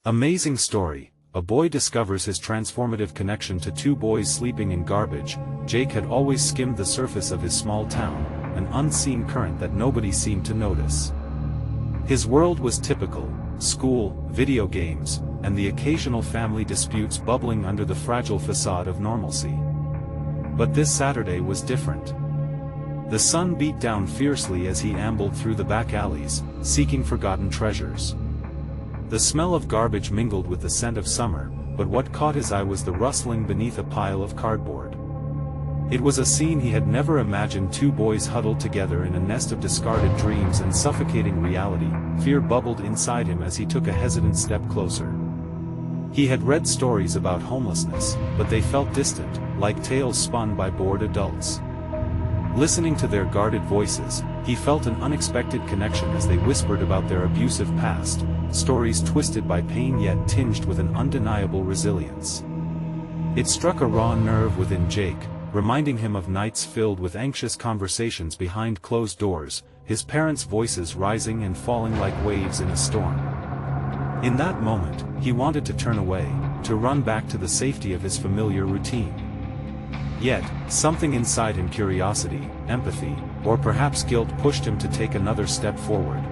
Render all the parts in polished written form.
Amazing story. A boy discovers his transformative connection to two boys sleeping in garbage. Jake had always skimmed the surface of his small town, an unseen current that nobody seemed to notice. His world was typical: school, video games, and the occasional family disputes bubbling under the fragile facade of normalcy. But this Saturday was different. The sun beat down fiercely as he ambled through the back alleys, seeking forgotten treasures. The smell of garbage mingled with the scent of summer, but what caught his eye was the rustling beneath a pile of cardboard. It was a scene he had never imagined: two boys huddled together in a nest of discarded dreams and suffocating reality. Fear bubbled inside him as he took a hesitant step closer. He had read stories about homelessness, but they felt distant, like tales spun by bored adults. Listening to their guarded voices, he felt an unexpected connection as they whispered about their abusive past, stories twisted by pain yet tinged with an undeniable resilience. It struck a raw nerve within Jake, reminding him of nights filled with anxious conversations behind closed doors, his parents' voices rising and falling like waves in a storm. In that moment, he wanted to turn away, to run back to the safety of his familiar routine. Yet, something inside him, curiosity, empathy, or perhaps guilt, pushed him to take another step forward.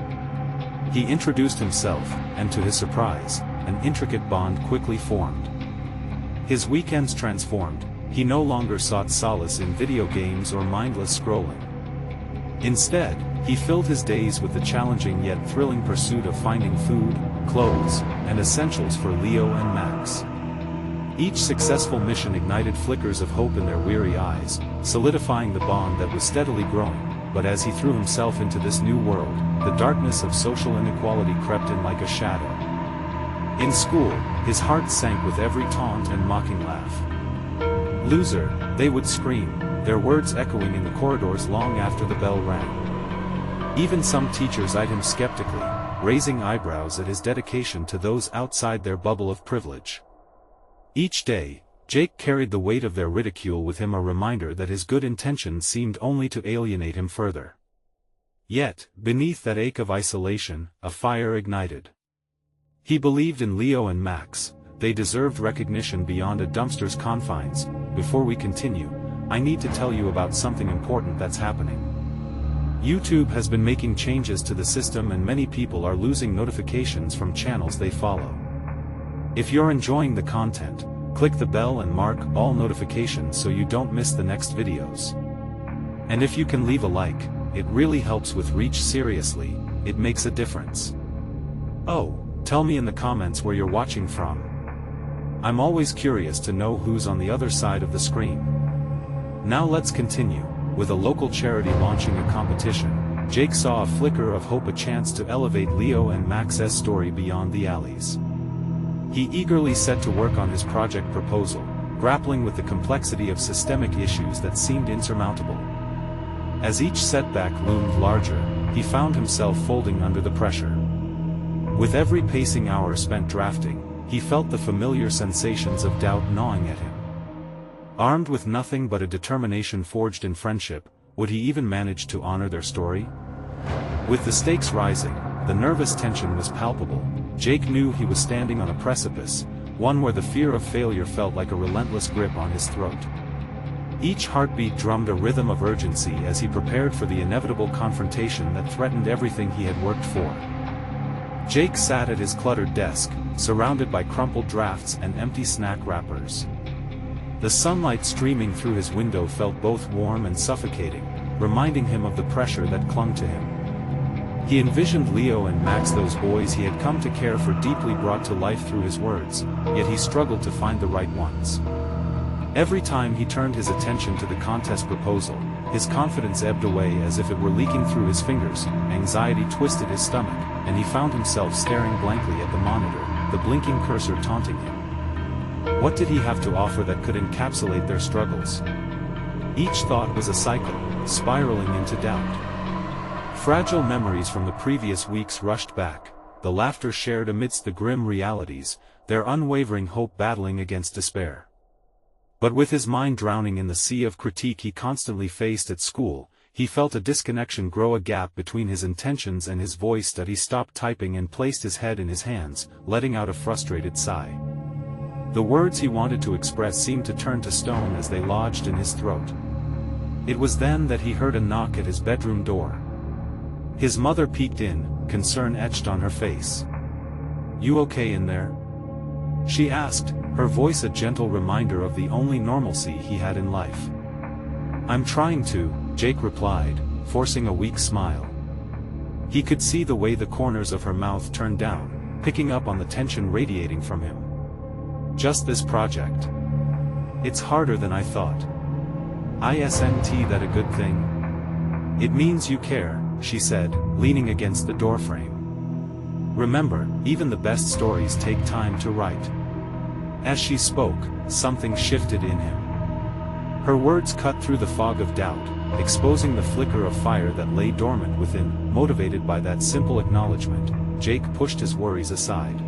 He introduced himself, and to his surprise, an intricate bond quickly formed. His weekends transformed. He no longer sought solace in video games or mindless scrolling. Instead, he filled his days with the challenging yet thrilling pursuit of finding food, clothes, and essentials for Leo and Max. Each successful mission ignited flickers of hope in their weary eyes, solidifying the bond that was steadily growing. But as he threw himself into this new world, the darkness of social inequality crept in like a shadow. In school, his heart sank with every taunt and mocking laugh. "Loser," they would scream, their words echoing in the corridors long after the bell rang. Even some teachers eyed him skeptically, raising eyebrows at his dedication to those outside their bubble of privilege. Each day, Jake carried the weight of their ridicule with him, a reminder that his good intentions seemed only to alienate him further. Yet, beneath that ache of isolation, a fire ignited. He believed in Leo and Max. They deserved recognition beyond a dumpster's confines. Before we continue, I need to tell you about something important that's happening. YouTube has been making changes to the system, and many people are losing notifications from channels they follow. If you're enjoying the content, click the bell and mark all notifications so you don't miss the next videos. And if you can leave a like, it really helps with reach. Seriously, it makes a difference. Oh, tell me in the comments where you're watching from. I'm always curious to know who's on the other side of the screen. Now let's continue. With a local charity launching a competition, Jake saw a flicker of hope, a chance to elevate Leo and Max's story beyond the alleys. He eagerly set to work on his project proposal, grappling with the complexity of systemic issues that seemed insurmountable. As each setback loomed larger, he found himself folding under the pressure. With every pacing hour spent drafting, he felt the familiar sensations of doubt gnawing at him. Armed with nothing but a determination forged in friendship, would he even manage to honor their story? With the stakes rising, the nervous tension was palpable. Jake knew he was standing on a precipice, one where the fear of failure felt like a relentless grip on his throat. Each heartbeat drummed a rhythm of urgency as he prepared for the inevitable confrontation that threatened everything he had worked for. Jake sat at his cluttered desk, surrounded by crumpled drafts and empty snack wrappers. The sunlight streaming through his window felt both warm and suffocating, reminding him of the pressure that clung to him. He envisioned Leo and Max, those boys he had come to care for, deeply brought to life through his words, yet he struggled to find the right ones. Every time he turned his attention to the contest proposal, his confidence ebbed away as if it were leaking through his fingers. Anxiety twisted his stomach, and he found himself staring blankly at the monitor, the blinking cursor taunting him. What did he have to offer that could encapsulate their struggles? Each thought was a cycle, spiraling into doubt. Fragile memories from the previous weeks rushed back, the laughter shared amidst the grim realities, their unwavering hope battling against despair. But with his mind drowning in the sea of critique he constantly faced at school, he felt a disconnection grow, a gap between his intentions and his voice, that he stopped typing and placed his head in his hands, letting out a frustrated sigh. The words he wanted to express seemed to turn to stone as they lodged in his throat. It was then that he heard a knock at his bedroom door. His mother peeked in, concern etched on her face. "You okay in there?" she asked, her voice a gentle reminder of the only normalcy he had in life. "I'm trying to," Jake replied, forcing a weak smile. He could see the way the corners of her mouth turned down, picking up on the tension radiating from him. "Just this project. It's harder than I thought." "Isn't that a good thing?" "It means you care," she said, leaning against the doorframe. "Remember, even the best stories take time to write." As she spoke, something shifted in him. Her words cut through the fog of doubt, exposing the flicker of fire that lay dormant within. Motivated by that simple acknowledgement, Jake pushed his worries aside.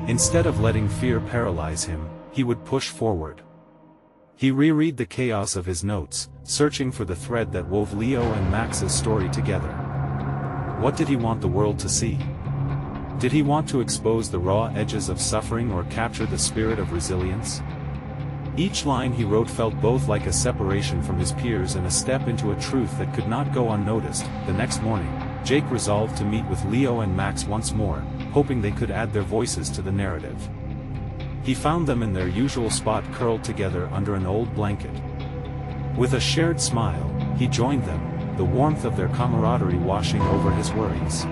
Instead of letting fear paralyze him, he would push forward. He reread the chaos of his notes, searching for the thread that wove Leo and Max's story together. What did he want the world to see? Did he want to expose the raw edges of suffering or capture the spirit of resilience? Each line he wrote felt both like a separation from his peers and a step into a truth that could not go unnoticed. The next morning, Jake resolved to meet with Leo and Max once more, hoping they could add their voices to the narrative. He found them in their usual spot, curled together under an old blanket. With a shared smile, he joined them, the warmth of their camaraderie washing over his worries.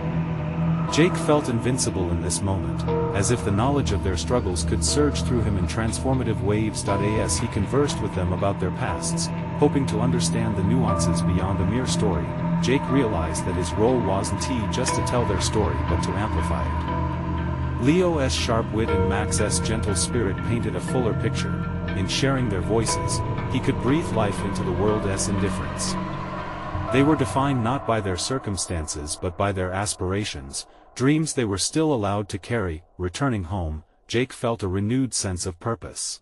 Jake felt invincible in this moment, as if the knowledge of their struggles could surge through him in transformative waves. As he conversed with them about their pasts, hoping to understand the nuances beyond a mere story, Jake realized that his role wasn't just to tell their story but to amplify it. Leo's sharp wit and Max's gentle spirit painted a fuller picture. In sharing their voices, he could breathe life into the world's indifference. They were defined not by their circumstances but by their aspirations, dreams they were still allowed to carry. Returning home, Jake felt a renewed sense of purpose.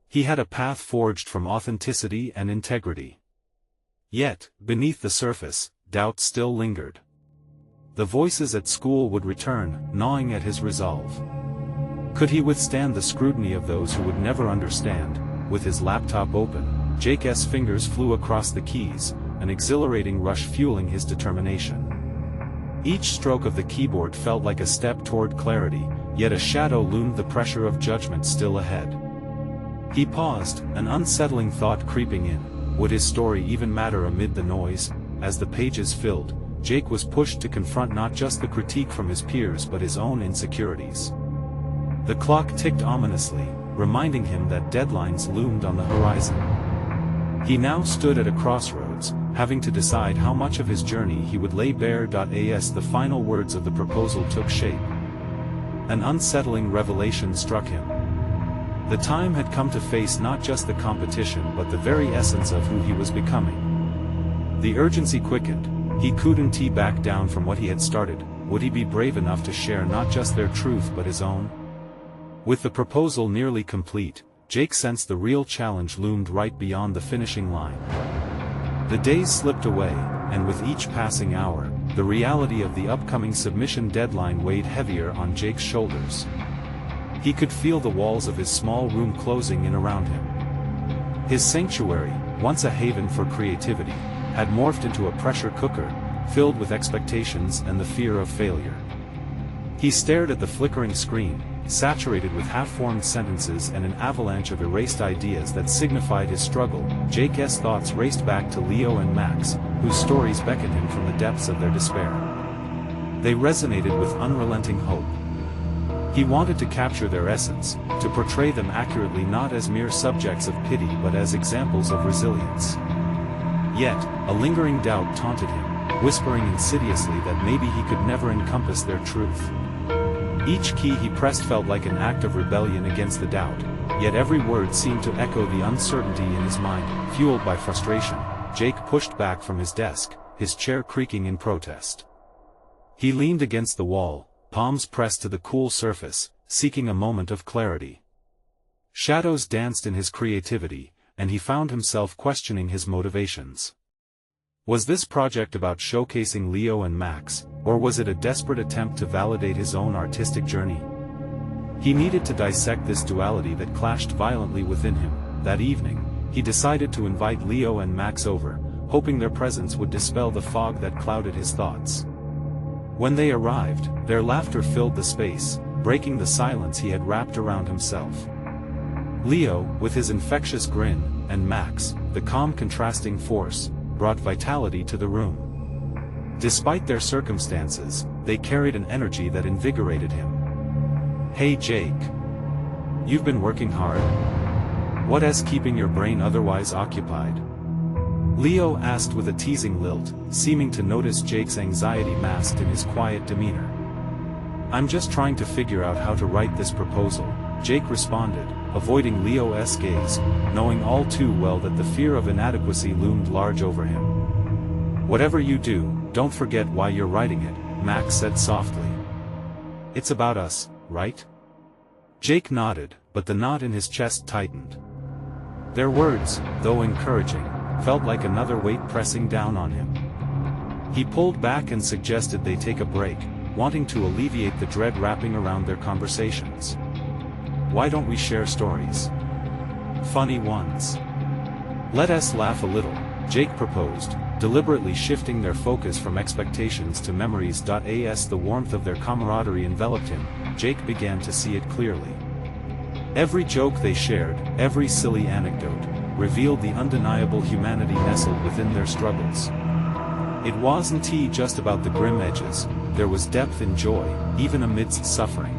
He had a path forged from authenticity and integrity. Yet, beneath the surface, doubt still lingered. The voices at school would return, gnawing at his resolve. Could he withstand the scrutiny of those who would never understand? With his laptop open, Jake's fingers flew across the keys, an exhilarating rush fueling his determination. Each stroke of the keyboard felt like a step toward clarity, yet a shadow loomed, the pressure of judgment still ahead. He paused, an unsettling thought creeping in. Would his story even matter amid the noise? As the pages filled, Jake was pushed to confront not just the critique from his peers but his own insecurities. The clock ticked ominously, reminding him that deadlines loomed on the horizon. He now stood at a crossroads, having to decide how much of his journey he would lay bare. As the final words of the proposal took shape, an unsettling revelation struck him. The time had come to face not just the competition but the very essence of who he was becoming. The urgency quickened. He couldn't back down from what he had started. Would he be brave enough to share not just their truth but his own? With the proposal nearly complete, Jake sensed the real challenge loomed right beyond the finishing line. The days slipped away, and with each passing hour, the reality of the upcoming submission deadline weighed heavier on Jake's shoulders. He could feel the walls of his small room closing in around him. His sanctuary, once a haven for creativity, had morphed into a pressure cooker, filled with expectations and the fear of failure. He stared at the flickering screen, saturated with half-formed sentences and an avalanche of erased ideas that signified his struggle. Jake's thoughts raced back to Leo and Max, whose stories beckoned him from the depths of their despair. They resonated with unrelenting hope. He wanted to capture their essence, to portray them accurately, not as mere subjects of pity but as examples of resilience. Yet, a lingering doubt taunted him, whispering insidiously that maybe he could never encompass their truth. Each key he pressed felt like an act of rebellion against the doubt, yet every word seemed to echo the uncertainty in his mind. Fueled by frustration, Jake pushed back from his desk, his chair creaking in protest. He leaned against the wall, palms pressed to the cool surface, seeking a moment of clarity. Shadows danced in his creativity, and he found himself questioning his motivations. Was this project about showcasing Leo and Max, or was it a desperate attempt to validate his own artistic journey? He needed to dissect this duality that clashed violently within him. That evening, he decided to invite Leo and Max over, hoping their presence would dispel the fog that clouded his thoughts. When they arrived, their laughter filled the space, breaking the silence he had wrapped around himself. Leo, with his infectious grin, and Max, the calm contrasting force, brought vitality to the room. Despite their circumstances, they carried an energy that invigorated him. "Hey Jake. You've been working hard? What is keeping your brain otherwise occupied?" Leo asked with a teasing lilt, seeming to notice Jake's anxiety masked in his quiet demeanor. "I'm just trying to figure out how to write this proposal," Jake responded, avoiding Leo's gaze, knowing all too well that the fear of inadequacy loomed large over him. "Whatever you do, don't forget why you're writing it," Max said softly. "It's about us, right?" Jake nodded, but the knot in his chest tightened. Their words, though encouraging, felt like another weight pressing down on him. He pulled back and suggested they take a break, wanting to alleviate the dread wrapping around their conversations. "Why don't we share stories? Funny ones. Let us laugh a little," Jake proposed, deliberately shifting their focus from expectations to memories. As the warmth of their camaraderie enveloped him, Jake began to see it clearly. Every joke they shared, every silly anecdote, revealed the undeniable humanity nestled within their struggles. It wasn't just about the grim edges, there was depth in joy, even amidst suffering.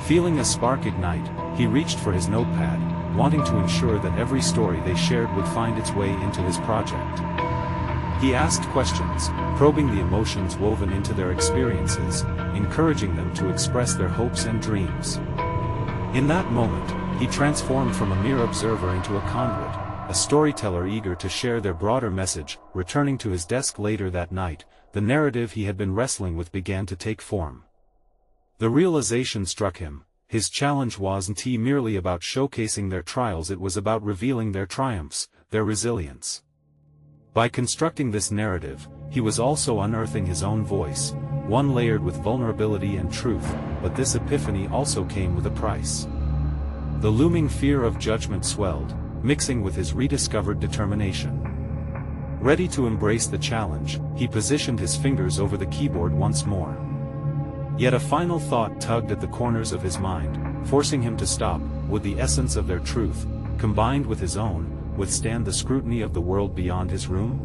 Feeling a spark ignite, he reached for his notepad, wanting to ensure that every story they shared would find its way into his project. He asked questions, probing the emotions woven into their experiences, encouraging them to express their hopes and dreams. In that moment, he transformed from a mere observer into a conduit, a storyteller eager to share their broader message. Returning to his desk later that night, the narrative he had been wrestling with began to take form. The realization struck him: his challenge wasn't merely about showcasing their trials, it was about revealing their triumphs, their resilience. By constructing this narrative, he was also unearthing his own voice, one layered with vulnerability and truth, but this epiphany also came with a price. The looming fear of judgment swelled, mixing with his rediscovered determination. Ready to embrace the challenge, he positioned his fingers over the keyboard once more. Yet a final thought tugged at the corners of his mind, forcing him to stop. Would the essence of their truth, combined with his own, withstand the scrutiny of the world beyond his room?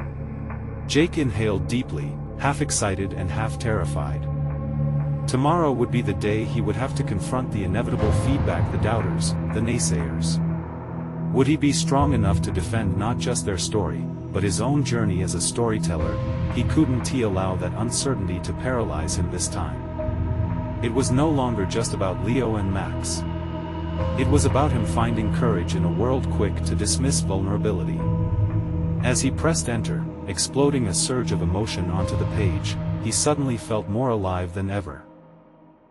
Jake inhaled deeply, half excited and half terrified. Tomorrow would be the day he would have to confront the inevitable feedback, the doubters, the naysayers. Would he be strong enough to defend not just their story, but his own journey as a storyteller? He couldn't allow that uncertainty to paralyze him this time. It was no longer just about Leo and Max. It was about him finding courage in a world quick to dismiss vulnerability. As he pressed enter, exploding a surge of emotion onto the page, he suddenly felt more alive than ever.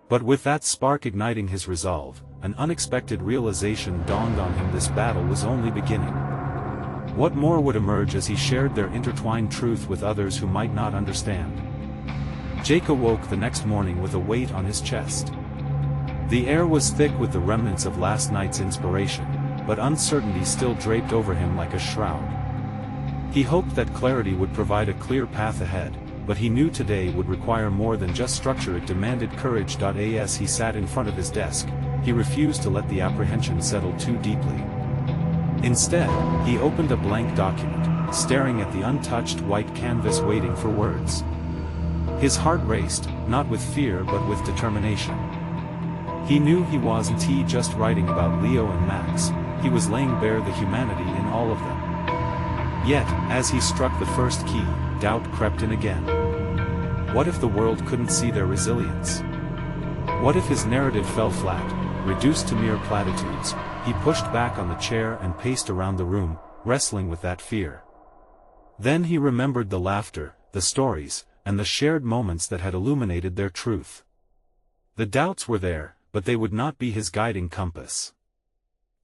But with that spark igniting his resolve, an unexpected realization dawned on him: this battle was only beginning. What more would emerge as he shared their intertwined truth with others who might not understand? Jake awoke the next morning with a weight on his chest. The air was thick with the remnants of last night's inspiration, but uncertainty still draped over him like a shroud. He hoped that clarity would provide a clear path ahead, but he knew today would require more than just structure. It demanded courage. As he sat in front of his desk, he refused to let the apprehension settle too deeply. Instead, he opened a blank document, staring at the untouched white canvas, waiting for words. His heart raced, not with fear but with determination. He knew he wasn't just writing about Leo and Max, he was laying bare the humanity in all of them. Yet, as he struck the first key, doubt crept in again. What if the world couldn't see their resilience? What if his narrative fell flat, reduced to mere platitudes? He pushed back on the chair and paced around the room, wrestling with that fear. Then he remembered the laughter, the stories, and the shared moments that had illuminated their truth. The doubts were there, but they would not be his guiding compass.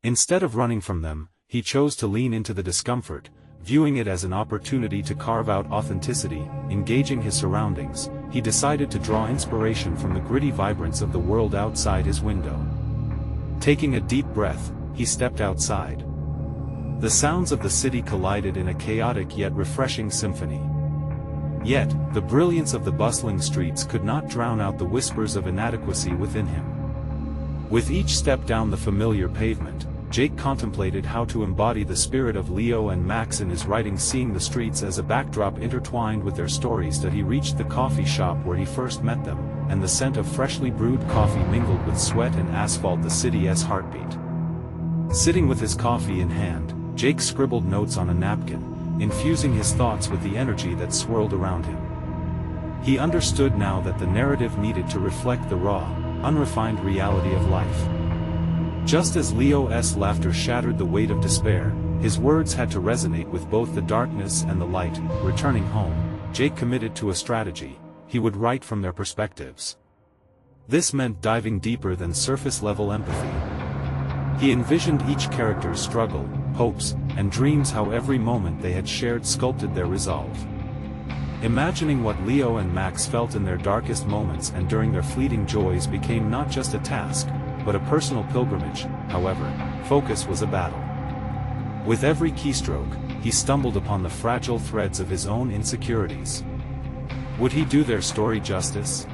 Instead of running from them, he chose to lean into the discomfort, viewing it as an opportunity to carve out authenticity. Engaging his surroundings, he decided to draw inspiration from the gritty vibrance of the world outside his window. Taking a deep breath, he stepped outside. The sounds of the city collided in a chaotic yet refreshing symphony. Yet, the brilliance of the bustling streets could not drown out the whispers of inadequacy within him. With each step down the familiar pavement, Jake contemplated how to embody the spirit of Leo and Max in his writing, seeing the streets as a backdrop intertwined with their stories. That he reached the coffee shop where he first met them, and the scent of freshly brewed coffee mingled with sweat and asphalt, the city's heartbeat. Sitting with his coffee in hand, Jake scribbled notes on a napkin, infusing his thoughts with the energy that swirled around him. He understood now that the narrative needed to reflect the raw, unrefined reality of life. Just as Leo's laughter shattered the weight of despair, his words had to resonate with both the darkness and the light. Returning home, Jake committed to a strategy. He would write from their perspectives. This meant diving deeper than surface-level empathy. He envisioned each character's struggle, hopes, and dreams, how every moment they had shared sculpted their resolve. Imagining what Leo and Max felt in their darkest moments and during their fleeting joys became not just a task, but a personal pilgrimage. However, focus was a battle. With every keystroke, he stumbled upon the fragile threads of his own insecurities. Would he do their story justice?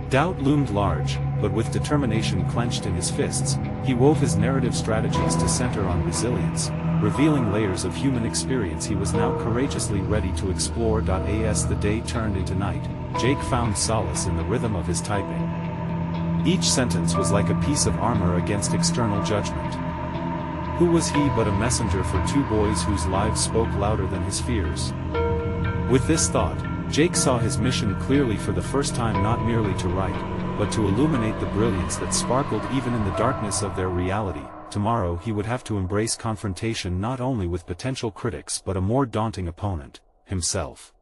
Doubt loomed large, but with determination clenched in his fists, he wove his narrative strategies to center on resilience, revealing layers of human experience he was now courageously ready to explore. As the day turned into night, Jake found solace in the rhythm of his typing. Each sentence was like a piece of armor against external judgment. Who was he but a messenger for two boys whose lives spoke louder than his fears? With this thought, Jake saw his mission clearly for the first time, not merely to write, but to illuminate the brilliance that sparkled even in the darkness of their reality. Tomorrow he would have to embrace confrontation not only with potential critics but a more daunting opponent, himself.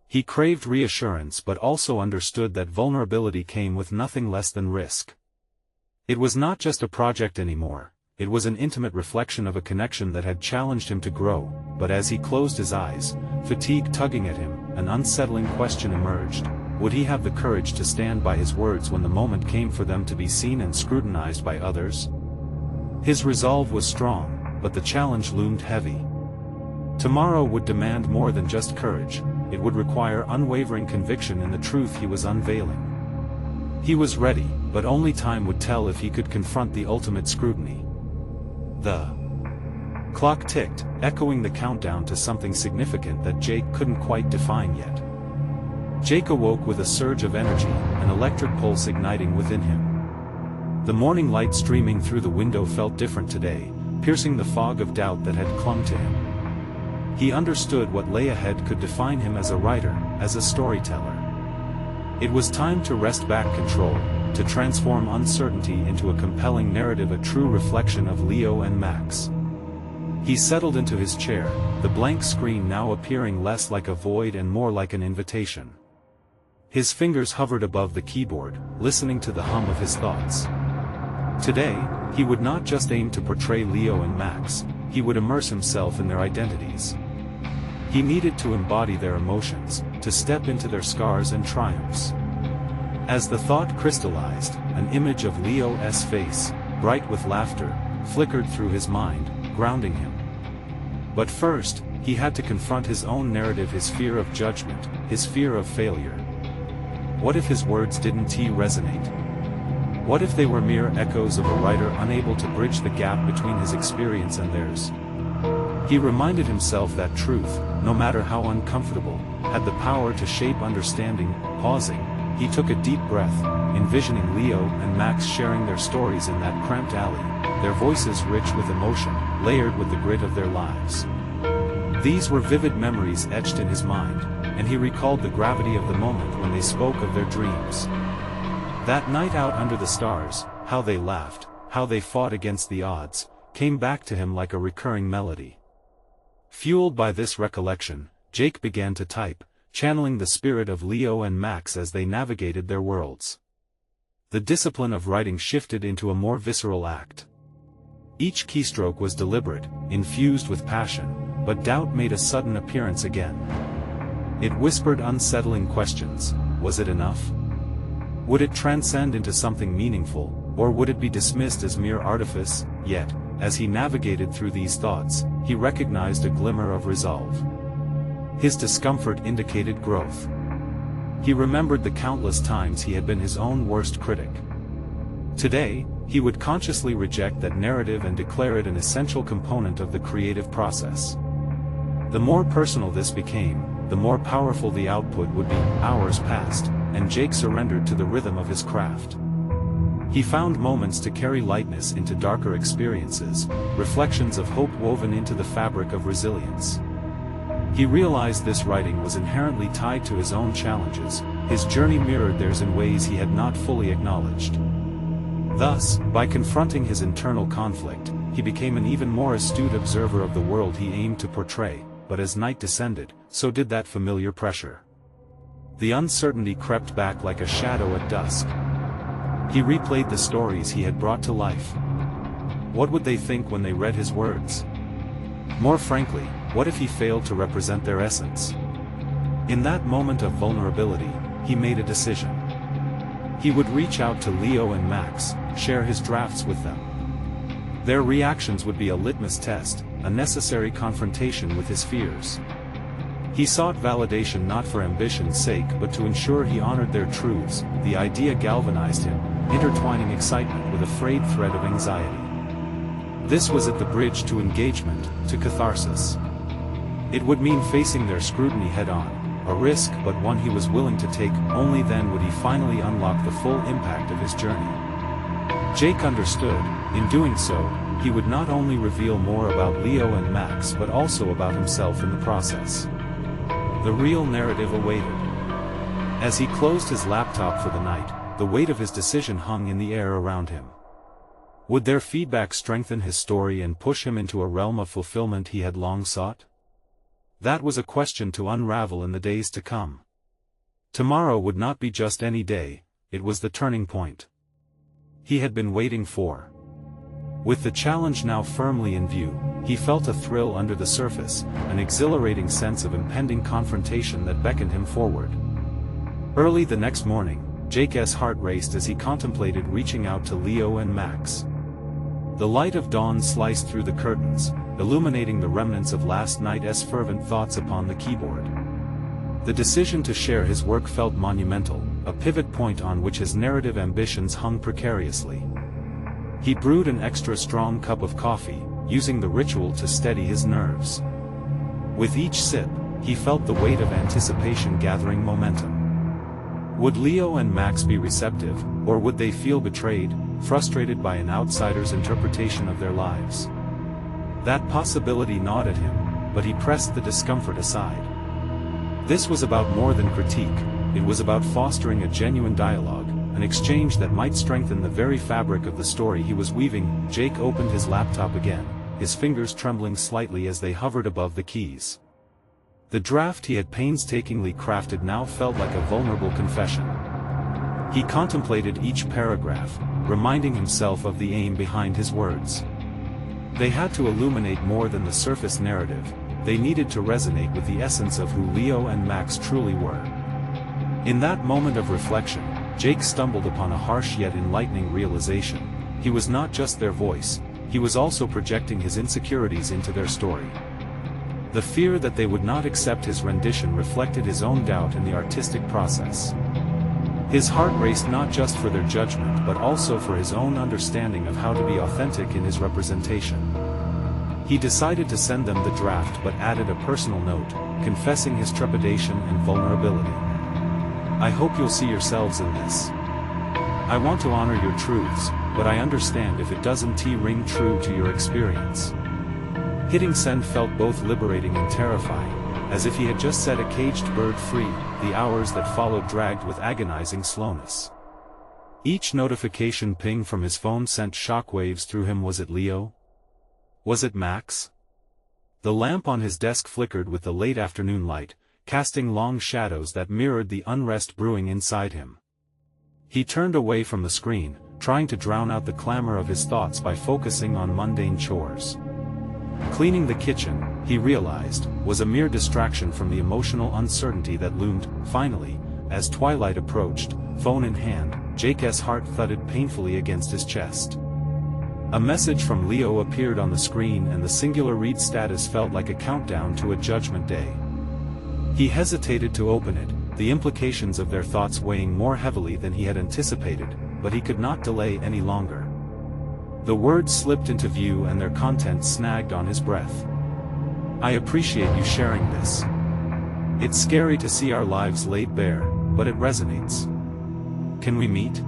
He craved reassurance but also understood that vulnerability came with nothing less than risk. It was not just a project anymore, it was an intimate reflection of a connection that had challenged him to grow. But as he closed his eyes, fatigue tugging at him, an unsettling question emerged. Would he have the courage to stand by his words when the moment came for them to be seen and scrutinized by others? His resolve was strong, but the challenge loomed heavy. Tomorrow would demand more than just courage. It would require unwavering conviction in the truth he was unveiling. He was ready, but only time would tell if he could confront the ultimate scrutiny. The clock ticked, echoing the countdown to something significant that Jake couldn't quite define yet. Jake awoke with a surge of energy, an electric pulse igniting within him. The morning light streaming through the window felt different today, piercing the fog of doubt that had clung to him. He understood what lay ahead could define him as a writer, as a storyteller. It was time to wrest back control, to transform uncertainty into a compelling narrative, a true reflection of Leo and Max. He settled into his chair, the blank screen now appearing less like a void and more like an invitation. His fingers hovered above the keyboard, listening to the hum of his thoughts. Today, he would not just aim to portray Leo and Max, he would immerse himself in their identities. He needed to embody their emotions, to step into their scars and triumphs. As the thought crystallized, an image of Leo's face, bright with laughter, flickered through his mind, grounding him. But first, he had to confront his own narrative, his fear of judgment, his fear of failure. What if his words didn't resonate? What if they were mere echoes of a writer unable to bridge the gap between his experience and theirs? He reminded himself that truth, no matter how uncomfortable, had the power to shape understanding. Pausing, he took a deep breath, envisioning Leo and Max sharing their stories in that cramped alley, their voices rich with emotion, layered with the grit of their lives. These were vivid memories etched in his mind, and he recalled the gravity of the moment when they spoke of their dreams. That night out under the stars, how they laughed, how they fought against the odds, came back to him like a recurring melody. Fueled by this recollection, Jake began to type, channeling the spirit of Leo and Max as they navigated their worlds. The discipline of writing shifted into a more visceral act. Each keystroke was deliberate, infused with passion, but doubt made a sudden appearance again. It whispered unsettling questions. Was it enough? Would it transcend into something meaningful, or would it be dismissed as mere artifice? Yet, as he navigated through these thoughts, he recognized a glimmer of resolve. His discomfort indicated growth. He remembered the countless times he had been his own worst critic. Today, he would consciously reject that narrative and declare it an essential component of the creative process. The more personal this became, the more powerful the output would be. Hours passed, and Jake surrendered to the rhythm of his craft. He found moments to carry lightness into darker experiences, reflections of hope woven into the fabric of resilience. He realized this writing was inherently tied to his own challenges. His journey mirrored theirs in ways he had not fully acknowledged. Thus, by confronting his internal conflict, he became an even more astute observer of the world he aimed to portray. But as night descended, so did that familiar pressure. The uncertainty crept back like a shadow at dusk. He replayed the stories he had brought to life. What would they think when they read his words? More frankly, what if he failed to represent their essence? In that moment of vulnerability, he made a decision. He would reach out to Leo and Max, share his drafts with them. Their reactions would be a litmus test, a necessary confrontation with his fears. He sought validation not for ambition's sake but to ensure he honored their truths. The idea galvanized him, intertwining excitement with a frayed thread of anxiety. This was at the bridge to engagement, to catharsis. It would mean facing their scrutiny head-on, a risk but one he was willing to take. Only then would he finally unlock the full impact of his journey. Jake understood. In doing so, he would not only reveal more about Leo and Max but also about himself in the process. The real narrative awaited. As he closed his laptop for the night, the weight of his decision hung in the air around him. Would their feedback strengthen his story and push him into a realm of fulfillment he had long sought? That was a question to unravel in the days to come. Tomorrow would not be just any day, it was the turning point he had been waiting for. With the challenge now firmly in view, he felt a thrill under the surface, an exhilarating sense of impending confrontation that beckoned him forward. Early the next morning, Jake's heart raced as he contemplated reaching out to Leo and Max. The light of dawn sliced through the curtains, illuminating the remnants of last night's fervent thoughts upon the keyboard. The decision to share his work felt monumental, a pivot point on which his narrative ambitions hung precariously. He brewed an extra strong cup of coffee, using the ritual to steady his nerves. With each sip, he felt the weight of anticipation gathering momentum. Would Leo and Max be receptive, or would they feel betrayed, frustrated by an outsider's interpretation of their lives? That possibility gnawed at him, but he pressed the discomfort aside. This was about more than critique, it was about fostering a genuine dialogue, an exchange that might strengthen the very fabric of the story he was weaving. Jake opened his laptop again, his fingers trembling slightly as they hovered above the keys. The draft he had painstakingly crafted now felt like a vulnerable confession. He contemplated each paragraph, reminding himself of the aim behind his words. They had to illuminate more than the surface narrative, they needed to resonate with the essence of who Leo and Max truly were. In that moment of reflection, Jake stumbled upon a harsh yet enlightening realization. He was not just their voice, he was also projecting his insecurities into their story. The fear that they would not accept his rendition reflected his own doubt in the artistic process. His heart raced not just for their judgment but also for his own understanding of how to be authentic in his representation. He decided to send them the draft but added a personal note, confessing his trepidation and vulnerability. I hope you'll see yourselves in this. I want to honor your truths, but I understand if it doesn't ring true to your experience. Hitting send felt both liberating and terrifying, as if he had just set a caged bird free. The hours that followed dragged with agonizing slowness. Each notification ping from his phone sent shockwaves through him. Was it Leo? Was it Max? The lamp on his desk flickered with the late afternoon light, casting long shadows that mirrored the unrest brewing inside him. He turned away from the screen, trying to drown out the clamor of his thoughts by focusing on mundane chores. Cleaning the kitchen, he realized, was a mere distraction from the emotional uncertainty that loomed. Finally, as twilight approached, phone in hand, Jake's heart thudded painfully against his chest. A message from Leo appeared on the screen and the singular read status felt like a countdown to a judgment day. He hesitated to open it, the implications of their thoughts weighing more heavily than he had anticipated, but he could not delay any longer. The words slipped into view and their content snagged on his breath. I appreciate you sharing this. It's scary to see our lives laid bare, but it resonates. Can we meet?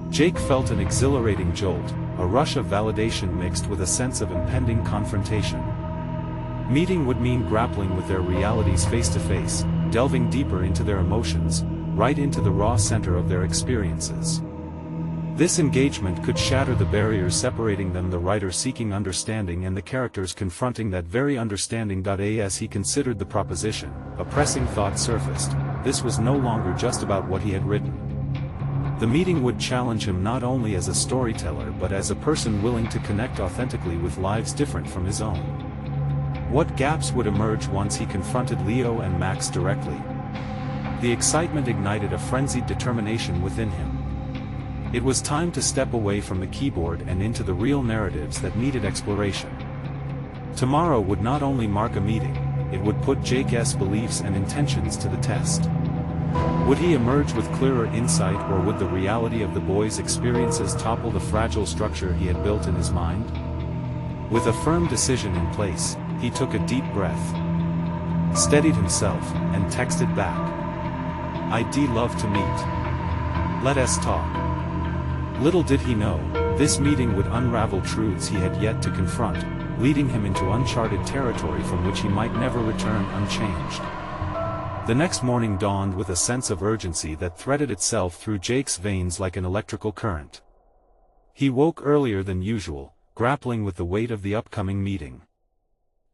Jake felt an exhilarating jolt, a rush of validation mixed with a sense of impending confrontation. Meeting would mean grappling with their realities face to face, delving deeper into their emotions, right into the raw center of their experiences. This engagement could shatter the barriers separating them, the writer seeking understanding and the characters confronting that very understanding. As he considered the proposition, a pressing thought surfaced: this was no longer just about what he had written. The meeting would challenge him not only as a storyteller but as a person willing to connect authentically with lives different from his own. What gaps would emerge once he confronted Leo and Max directly? The excitement ignited a frenzied determination within him. It was time to step away from the keyboard and into the real narratives that needed exploration. Tomorrow would not only mark a meeting, it would put Jake's beliefs and intentions to the test. Would he emerge with clearer insight, or would the reality of the boy's experiences topple the fragile structure he had built in his mind? With a firm decision in place, he took a deep breath, steadied himself, and texted back. I'd love to meet. Let us talk. Little did he know, this meeting would unravel truths he had yet to confront, leading him into uncharted territory from which he might never return unchanged. The next morning dawned with a sense of urgency that threaded itself through Jake's veins like an electrical current. He woke earlier than usual, grappling with the weight of the upcoming meeting.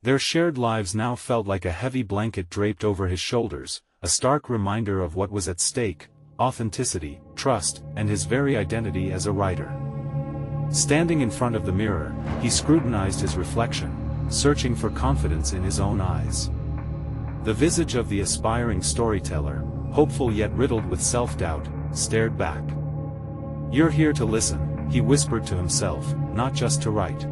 Their shared lives now felt like a heavy blanket draped over his shoulders, a stark reminder of what was at stake: authenticity, trust, and his very identity as a writer. Standing in front of the mirror, he scrutinized his reflection, searching for confidence in his own eyes. The visage of the aspiring storyteller, hopeful yet riddled with self-doubt, stared back. You're here to listen, he whispered to himself, not just to write.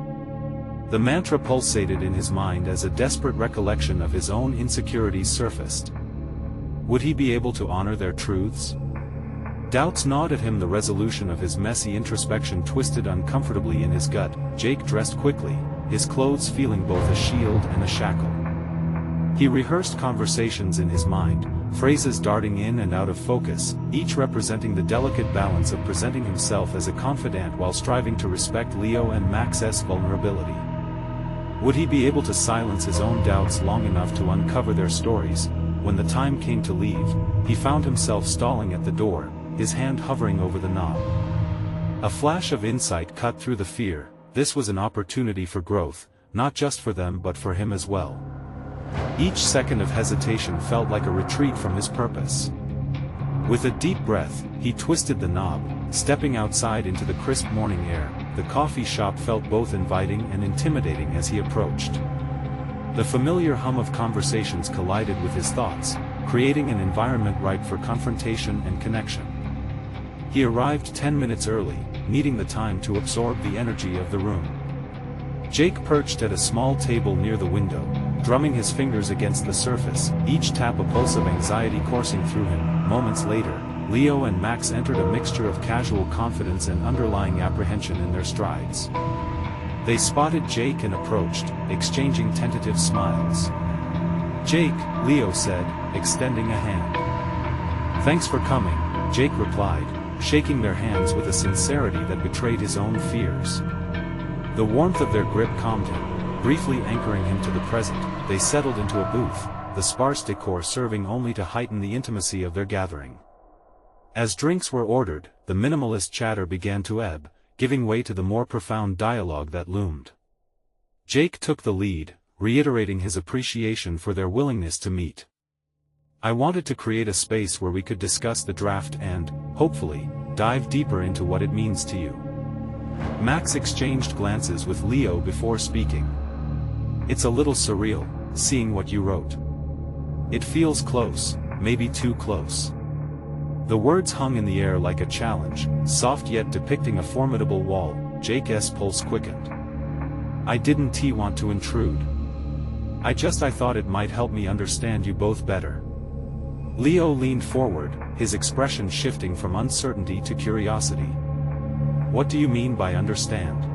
The mantra pulsated in his mind as a desperate recollection of his own insecurities surfaced. Would he be able to honor their truths? Doubts gnawed at him, the resolution of his messy introspection twisted uncomfortably in his gut. Jake dressed quickly, his clothes feeling both a shield and a shackle. He rehearsed conversations in his mind, phrases darting in and out of focus, each representing the delicate balance of presenting himself as a confidant while striving to respect Leo and Max's vulnerability. Would he be able to silence his own doubts long enough to uncover their stories? When the time came to leave, he found himself stalling at the door, his hand hovering over the knob. A flash of insight cut through the fear. This was an opportunity for growth, not just for them but for him as well. Each second of hesitation felt like a retreat from his purpose. With a deep breath, he twisted the knob, stepping outside into the crisp morning air. The coffee shop felt both inviting and intimidating as he approached. The familiar hum of conversations collided with his thoughts, creating an environment ripe for confrontation and connection. He arrived 10 minutes early, needing the time to absorb the energy of the room. Jake perched at a small table near the window, drumming his fingers against the surface, each tap a pulse of anxiety coursing through him. Moments later, Leo and Max entered, a mixture of casual confidence and underlying apprehension in their strides. They spotted Jake and approached, exchanging tentative smiles. Jake, Leo said, extending a hand. Thanks for coming, Jake replied, shaking their hands with a sincerity that betrayed his own fears. The warmth of their grip calmed him, briefly anchoring him to the present. They settled into a booth, the sparse decor serving only to heighten the intimacy of their gathering. As drinks were ordered, the minimalist chatter began to ebb, giving way to the more profound dialogue that loomed. Jake took the lead, reiterating his appreciation for their willingness to meet. I wanted to create a space where we could discuss the draft and, hopefully, dive deeper into what it means to you. Max exchanged glances with Leo before speaking. It's a little surreal, seeing what you wrote. It feels close, maybe too close. The words hung in the air like a challenge, soft yet depicting a formidable wall. Jake's pulse quickened. I didn't want to intrude. I thought it might help me understand you both better. Leo leaned forward, his expression shifting from uncertainty to curiosity. What do you mean by understand?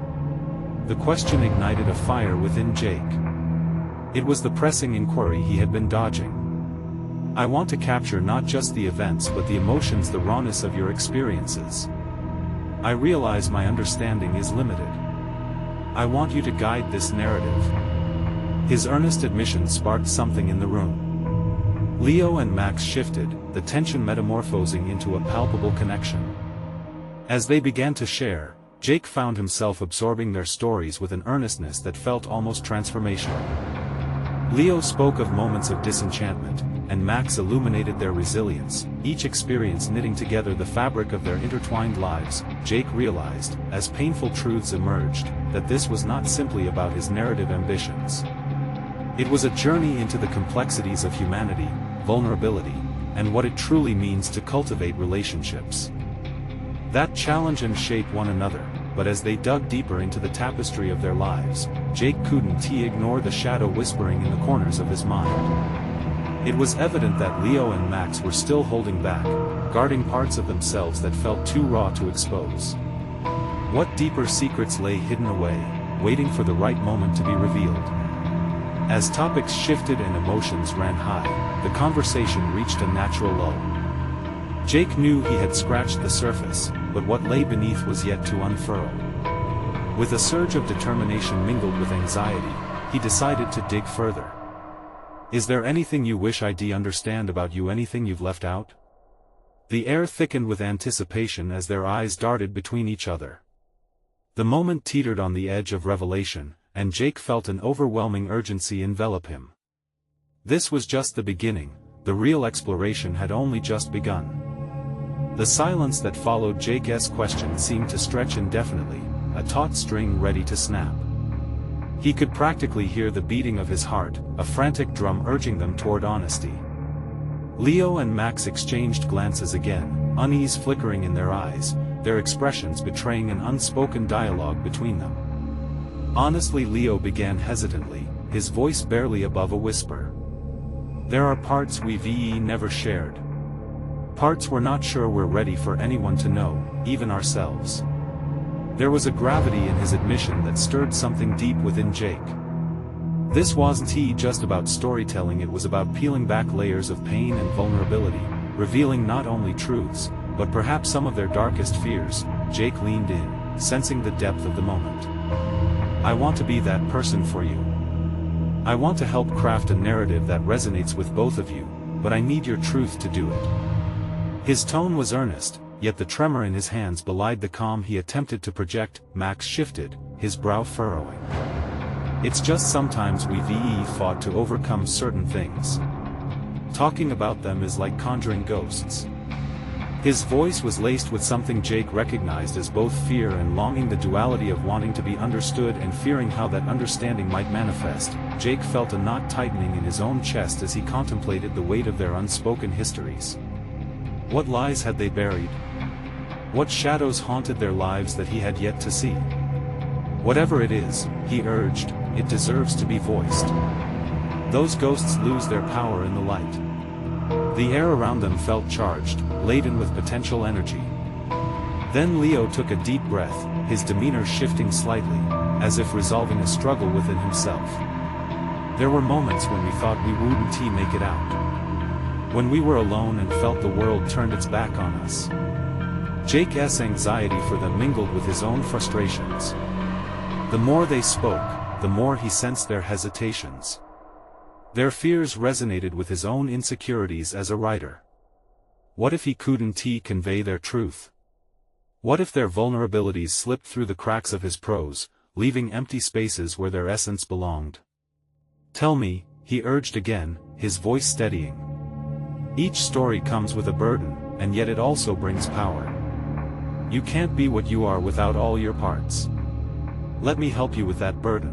The question ignited a fire within Jake. It was the pressing inquiry he had been dodging. I want to capture not just the events but the emotions, the rawness of your experiences. I realize my understanding is limited. I want you to guide this narrative. His earnest admission sparked something in the room. Leo and Max shifted, the tension metamorphosing into a palpable connection. As they began to share, Jake found himself absorbing their stories with an earnestness that felt almost transformational. Leo spoke of moments of disenchantment, and Max illuminated their resilience, each experience knitting together the fabric of their intertwined lives. Jake realized, as painful truths emerged, that this was not simply about his narrative ambitions. It was a journey into the complexities of humanity, vulnerability, and what it truly means to cultivate relationships that challenge and shape one another. But as they dug deeper into the tapestry of their lives, Jake couldn't ignore the shadow whispering in the corners of his mind. It was evident that Leo and Max were still holding back, guarding parts of themselves that felt too raw to expose. What deeper secrets lay hidden away, waiting for the right moment to be revealed? As topics shifted and emotions ran high, the conversation reached a natural lull. Jake knew he had scratched the surface, but what lay beneath was yet to unfurl. With a surge of determination mingled with anxiety, he decided to dig further. Is there anything you wish I'd understand about you, anything you've left out? The air thickened with anticipation as their eyes darted between each other. The moment teetered on the edge of revelation, and Jake felt an overwhelming urgency envelop him. This was just the beginning, the real exploration had only just begun. The silence that followed Jake's question seemed to stretch indefinitely, a taut string ready to snap. He could practically hear the beating of his heart, a frantic drum urging them toward honesty. Leo and Max exchanged glances again, unease flickering in their eyes, their expressions betraying an unspoken dialogue between them. Honestly, Leo began hesitantly, his voice barely above a whisper. There are parts we've never shared. Parts we're not sure we're ready for anyone to know, even ourselves. There was a gravity in his admission that stirred something deep within Jake. This wasn't just about storytelling, it was about peeling back layers of pain and vulnerability, revealing not only truths, but perhaps some of their darkest fears. Jake leaned in, sensing the depth of the moment. I want to be that person for you. I want to help craft a narrative that resonates with both of you, but I need your truth to do it. His tone was earnest, yet the tremor in his hands belied the calm he attempted to project. Max shifted, his brow furrowing. It's just sometimes we've fought to overcome certain things. Talking about them is like conjuring ghosts. His voice was laced with something Jake recognized as both fear and longing, the duality of wanting to be understood and fearing how that understanding might manifest. Jake felt a knot tightening in his own chest as he contemplated the weight of their unspoken histories. What lies had they buried? What shadows haunted their lives that he had yet to see? Whatever it is, he urged, it deserves to be voiced. Those ghosts lose their power in the light. The air around them felt charged, laden with potential energy. Then Leo took a deep breath, his demeanor shifting slightly, as if resolving a struggle within himself. There were moments when we thought we wouldn't make it out. When we were alone and felt the world turned its back on us. Jake's anxiety for them mingled with his own frustrations. The more they spoke, the more he sensed their hesitations. Their fears resonated with his own insecurities as a writer. What if he couldn't convey their truth? What if their vulnerabilities slipped through the cracks of his prose, leaving empty spaces where their essence belonged? Tell me, he urged again, his voice steadying. Each story comes with a burden, and yet it also brings power. You can't be what you are without all your parts. Let me help you with that burden.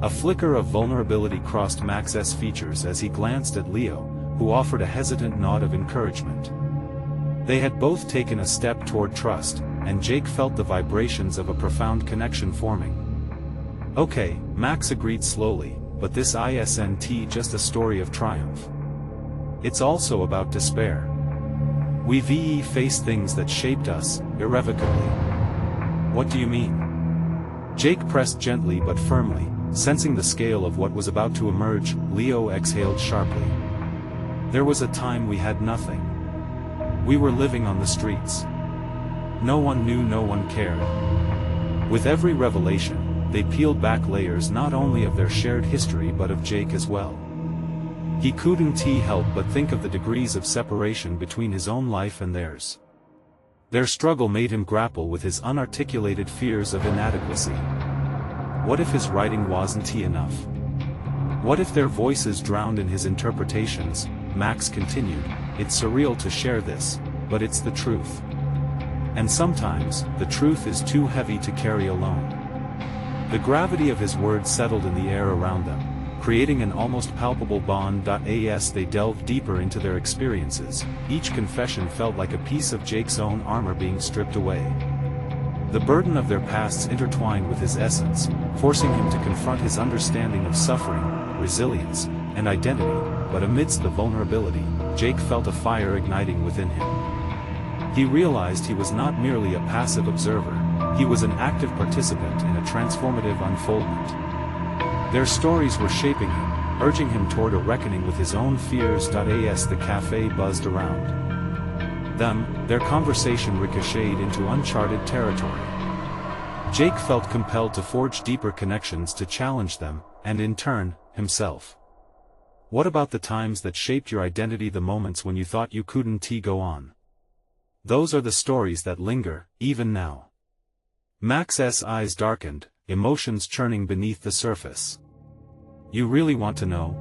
A flicker of vulnerability crossed Max's features as he glanced at Leo, who offered a hesitant nod of encouragement. They had both taken a step toward trust, and Jake felt the vibrations of a profound connection forming. "Okay," Max agreed slowly, "but this isn't just a story of triumph. It's also about despair. We've faced things that shaped us, irrevocably." "What do you mean?" Jake pressed gently but firmly, sensing the scale of what was about to emerge. Leo exhaled sharply. "There was a time we had nothing. We were living on the streets. No one knew, no one cared." With every revelation, they peeled back layers not only of their shared history but of Jake as well. He couldn't help but think of the degrees of separation between his own life and theirs. Their struggle made him grapple with his unarticulated fears of inadequacy. What if his writing wasn't enough? What if their voices drowned in his interpretations? Max continued, "It's surreal to share this, but it's the truth. And sometimes, the truth is too heavy to carry alone." The gravity of his words settled in the air around them, creating an almost palpable bond. As they delved deeper into their experiences, each confession felt like a piece of Jake's own armor being stripped away. The burden of their pasts intertwined with his essence, forcing him to confront his understanding of suffering, resilience, and identity. But amidst the vulnerability, Jake felt a fire igniting within him. He realized he was not merely a passive observer, he was an active participant in a transformative unfoldment. Their stories were shaping him, urging him toward a reckoning with his own fears. As the cafe buzzed around them, their conversation ricocheted into uncharted territory. Jake felt compelled to forge deeper connections to challenge them, and in turn, himself. "What about the times that shaped your identity, the moments when you thought you couldn't go on? Those are the stories that linger, even now." Max's eyes darkened, emotions churning beneath the surface. "You really want to know?"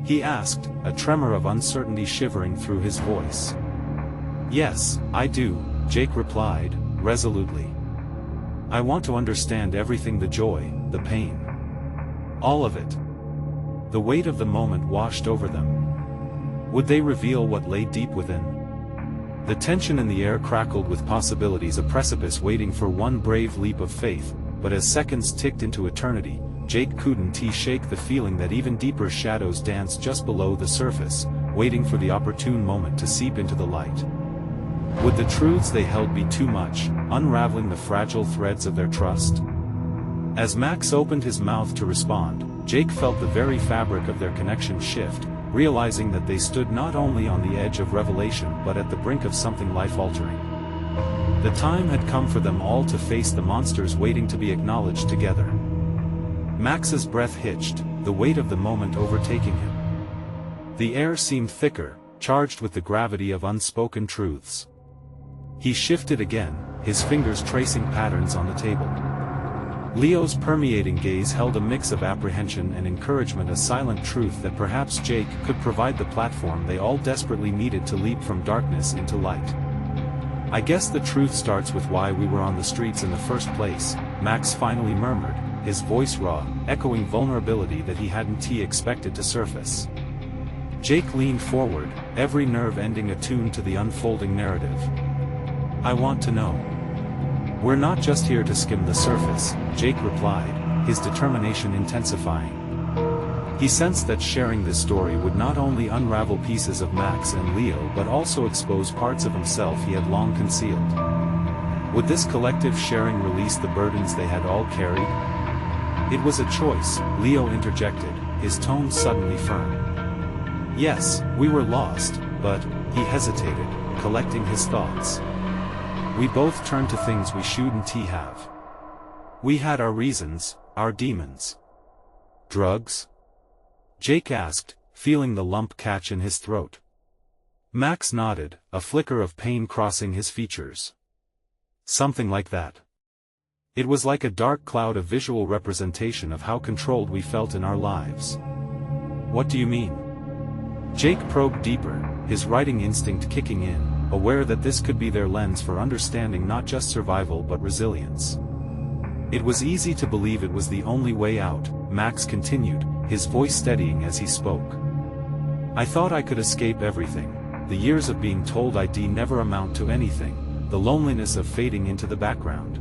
he asked, a tremor of uncertainty shivering through his voice. "Yes, I do," Jake replied, resolutely. "I want to understand everything, the joy, the pain. All of it." The weight of the moment washed over them. Would they reveal what lay deep within? The tension in the air crackled with possibilities, a precipice waiting for one brave leap of faith. But as seconds ticked into eternity, Jake couldn't shake the feeling that even deeper shadows danced just below the surface, waiting for the opportune moment to seep into the light. Would the truths they held be too much, unraveling the fragile threads of their trust? As Max opened his mouth to respond, Jake felt the very fabric of their connection shift, realizing that they stood not only on the edge of revelation but at the brink of something life-altering. The time had come for them all to face the monsters waiting to be acknowledged together. Max's breath hitched, the weight of the moment overtaking him. The air seemed thicker, charged with the gravity of unspoken truths. He shifted again, his fingers tracing patterns on the table. Leo's permeating gaze held a mix of apprehension and encouragement, a silent truth that perhaps Jake could provide the platform they all desperately needed to leap from darkness into light. "I guess the truth starts with why we were on the streets in the first place," Max finally murmured, his voice raw, echoing vulnerability that he hadn't expected to surface. Jake leaned forward, every nerve ending attuned to the unfolding narrative. "I want to know." "We're not just here to skim the surface," Jake replied, his determination intensifying. He sensed that sharing this story would not only unravel pieces of Max and Leo but also expose parts of himself he had long concealed. Would this collective sharing release the burdens they had all carried? "It was a choice," Leo interjected, his tone suddenly firm. "Yes, we were lost, but," he hesitated, collecting his thoughts. "We both turned to things we shouldn't have. We had our reasons, our demons." "Drugs?" Jake asked, feeling the lump catch in his throat. Max nodded, a flicker of pain crossing his features. "Something like that. It was like a dark cloud, a visual representation of how controlled we felt in our lives." "What do you mean?" Jake probed deeper, his writing instinct kicking in, aware that this could be their lens for understanding not just survival but resilience. It was easy to believe it was the only way out, Max continued, his voice steadying as he spoke. I thought I could escape everything. The years of being told I'd never amount to anything, the loneliness of fading into the background.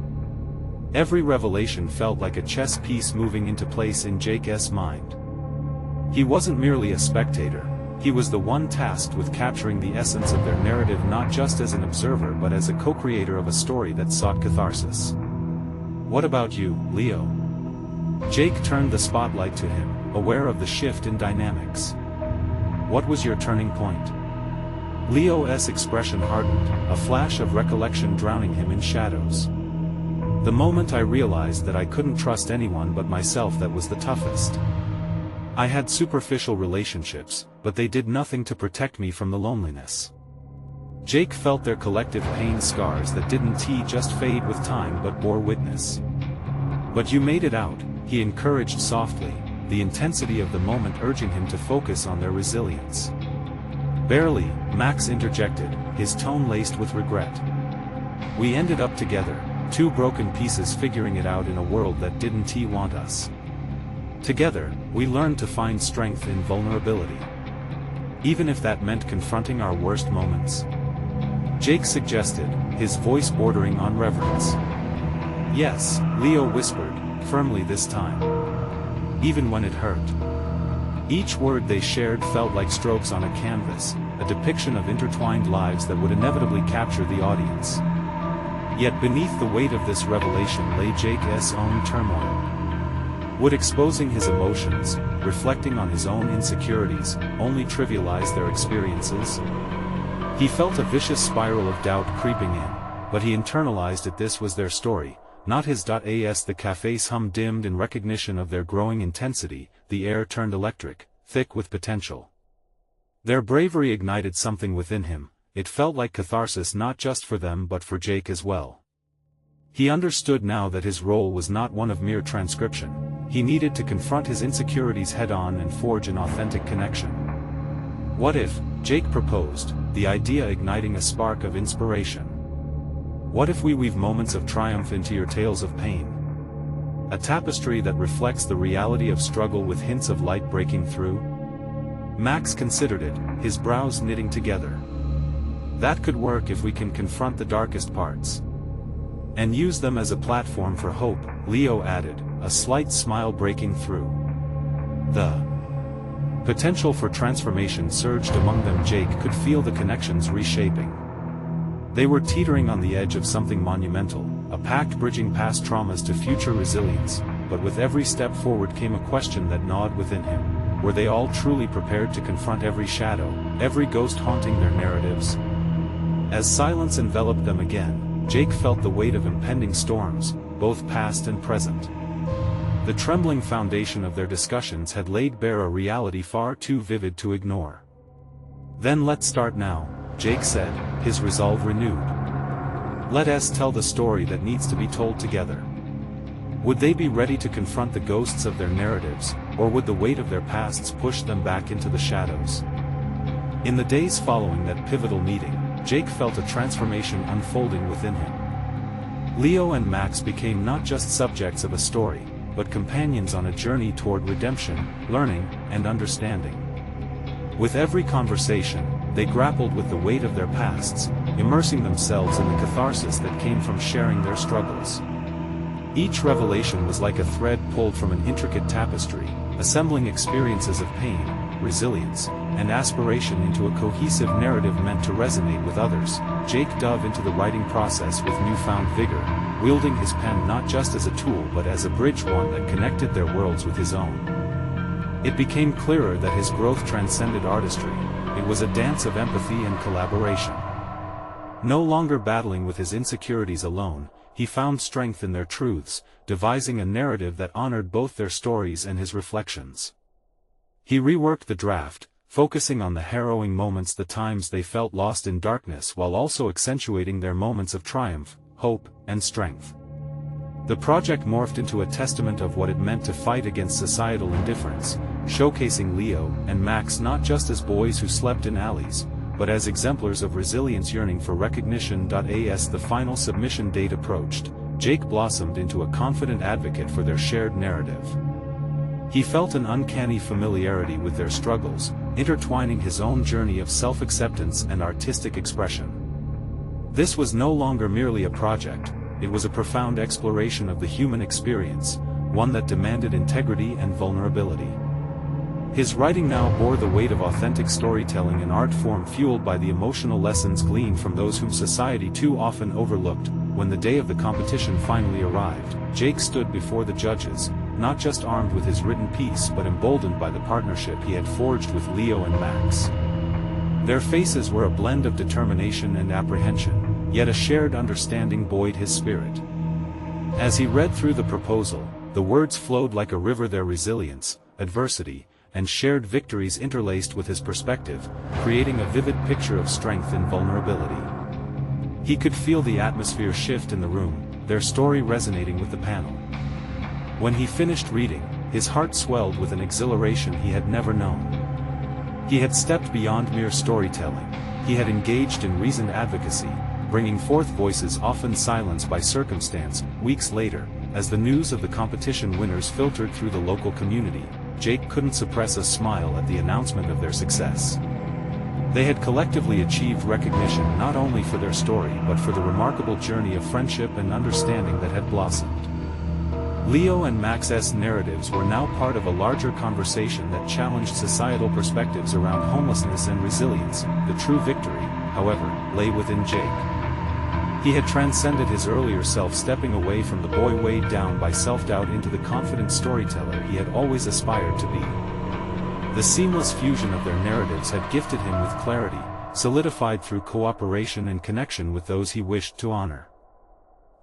Every revelation felt like a chess piece moving into place in Jake's mind. He wasn't merely a spectator, he was the one tasked with capturing the essence of their narrative, not just as an observer but as a co-creator of a story that sought catharsis. What about you, Leo? Jake turned the spotlight to him, aware of the shift in dynamics. What was your turning point? Leo's expression hardened, a flash of recollection drowning him in shadows. The moment I realized that I couldn't trust anyone but myself, that was the toughest. I had superficial relationships, but they did nothing to protect me from the loneliness. Jake felt their collective pain scars that didn't just fade with time but bore witness. But you made it out, he encouraged softly, the intensity of the moment urging him to focus on their resilience. Barely, Max interjected, his tone laced with regret. We ended up together, two broken pieces figuring it out in a world that didn't want us. Together, we learned to find strength in vulnerability. Even if that meant confronting our worst moments. Jake suggested, his voice bordering on reverence. Yes, Leo whispered, firmly this time. Even when it hurt. Each word they shared felt like strokes on a canvas, a depiction of intertwined lives that would inevitably capture the audience. Yet beneath the weight of this revelation lay Jake's own turmoil. Would exposing his emotions, reflecting on his own insecurities, only trivialize their experiences? He felt a vicious spiral of doubt creeping in, but he internalized it. This was their story, not his. As the cafe's hum dimmed in recognition of their growing intensity, the air turned electric, thick with potential. Their bravery ignited something within him. It felt like catharsis, not just for them but for Jake as well. He understood now that his role was not one of mere transcription. He needed to confront his insecurities head-on and forge an authentic connection. What if, Jake proposed, the idea igniting a spark of inspiration. What if we weave moments of triumph into your tales of pain? A tapestry that reflects the reality of struggle with hints of light breaking through? Max considered it, his brows knitting together. That could work if we can confront the darkest parts. And use them as a platform for hope, Leo added, a slight smile breaking through. The potential for transformation surged among them. Jake could feel the connections reshaping. They were teetering on the edge of something monumental, a pact bridging past traumas to future resilience, but with every step forward came a question that gnawed within him. Were they all truly prepared to confront every shadow, every ghost haunting their narratives? As silence enveloped them again, Jake felt the weight of impending storms, both past and present. The trembling foundation of their discussions had laid bare a reality far too vivid to ignore. Then let's start now, Jake said, his resolve renewed. Let us tell the story that needs to be told together. Would they be ready to confront the ghosts of their narratives, or would the weight of their pasts push them back into the shadows? In the days following that pivotal meeting, Jake felt a transformation unfolding within him. Leo and Max became not just subjects of a story, but companions on a journey toward redemption, learning, and understanding. With every conversation, they grappled with the weight of their pasts, immersing themselves in the catharsis that came from sharing their struggles. Each revelation was like a thread pulled from an intricate tapestry, assembling experiences of pain, resilience, and aspiration into a cohesive narrative meant to resonate with others. Jake dove into the writing process with newfound vigor, wielding his pen not just as a tool but as a bridge, one that connected their worlds with his own. It became clearer that his growth transcended artistry. It was a dance of empathy and collaboration. No longer battling with his insecurities alone, he found strength in their truths, devising a narrative that honored both their stories and his reflections. He reworked the draft, focusing on the harrowing moments, the times they felt lost in darkness, while also accentuating their moments of triumph, hope, and strength. The project morphed into a testament of what it meant to fight against societal indifference, showcasing Leo and Max not just as boys who slept in alleys, but as exemplars of resilience yearning for recognition. As the final submission date approached, Jake blossomed into a confident advocate for their shared narrative. He felt an uncanny familiarity with their struggles, intertwining his own journey of self-acceptance and artistic expression. This was no longer merely a project, it was a profound exploration of the human experience, one that demanded integrity and vulnerability. His writing now bore the weight of authentic storytelling, an art form fueled by the emotional lessons gleaned from those whom society too often overlooked. When the day of the competition finally arrived, Jake stood before the judges, not just armed with his written piece but emboldened by the partnership he had forged with Leo and Max. Their faces were a blend of determination and apprehension, yet a shared understanding buoyed his spirit. As he read through the proposal, the words flowed like a river, their resilience, adversity, and shared victories interlaced with his perspective, creating a vivid picture of strength and vulnerability. He could feel the atmosphere shift in the room, their story resonating with the panel. When he finished reading, his heart swelled with an exhilaration he had never known. He had stepped beyond mere storytelling, he had engaged in reasoned advocacy, bringing forth voices often silenced by circumstance. Weeks later, as the news of the competition winners filtered through the local community, Jake couldn't suppress a smile at the announcement of their success. They had collectively achieved recognition not only for their story but for the remarkable journey of friendship and understanding that had blossomed. Leo and Max's narratives were now part of a larger conversation that challenged societal perspectives around homelessness and resilience. The true victory, however, lay within Jake. He had transcended his earlier self, stepping away from the boy weighed down by self-doubt into the confident storyteller he had always aspired to be. The seamless fusion of their narratives had gifted him with clarity, solidified through cooperation and connection with those he wished to honor.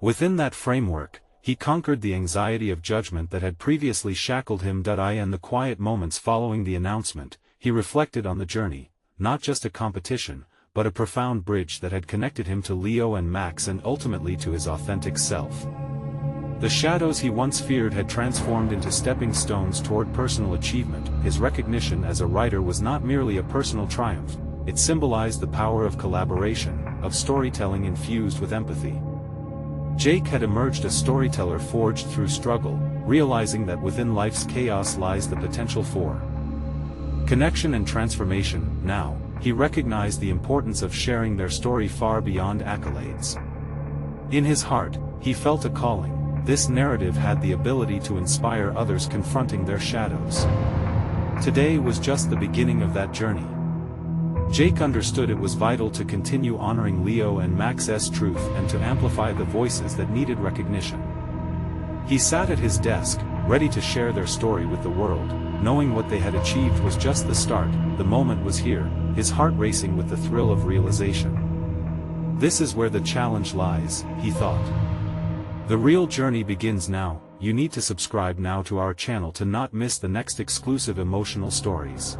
Within that framework, he conquered the anxiety of judgment that had previously shackled him. In the quiet moments following the announcement, he reflected on the journey, not just a competition, but a profound bridge that had connected him to Leo and Max and ultimately to his authentic self. The shadows he once feared had transformed into stepping stones toward personal achievement. His recognition as a writer was not merely a personal triumph, it symbolized the power of collaboration, of storytelling infused with empathy. Jake had emerged a storyteller forged through struggle, realizing that within life's chaos lies the potential for connection and transformation. Now, he recognized the importance of sharing their story far beyond accolades. In his heart, he felt a calling. This narrative had the ability to inspire others confronting their shadows. Today was just the beginning of that journey. Jake understood it was vital to continue honoring Leo and Max's truth and to amplify the voices that needed recognition. He sat at his desk, ready to share their story with the world, knowing what they had achieved was just the start. The moment was here, his heart racing with the thrill of realization. This is where the challenge lies, he thought. The real journey begins now. You need to subscribe now to our channel to not miss the next exclusive emotional stories.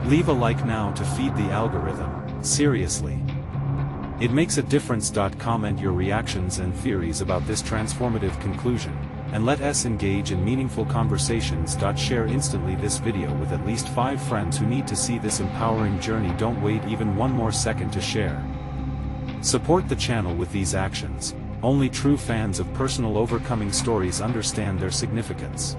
Leave a like now to feed the algorithm, seriously. It makes a difference. Comment your reactions and theories about this transformative conclusion, and let us engage in meaningful conversations. Share instantly this video with at least 5 friends who need to see this empowering journey. Don't wait even one more second to share. Support the channel with these actions. Only true fans of personal overcoming stories understand their significance.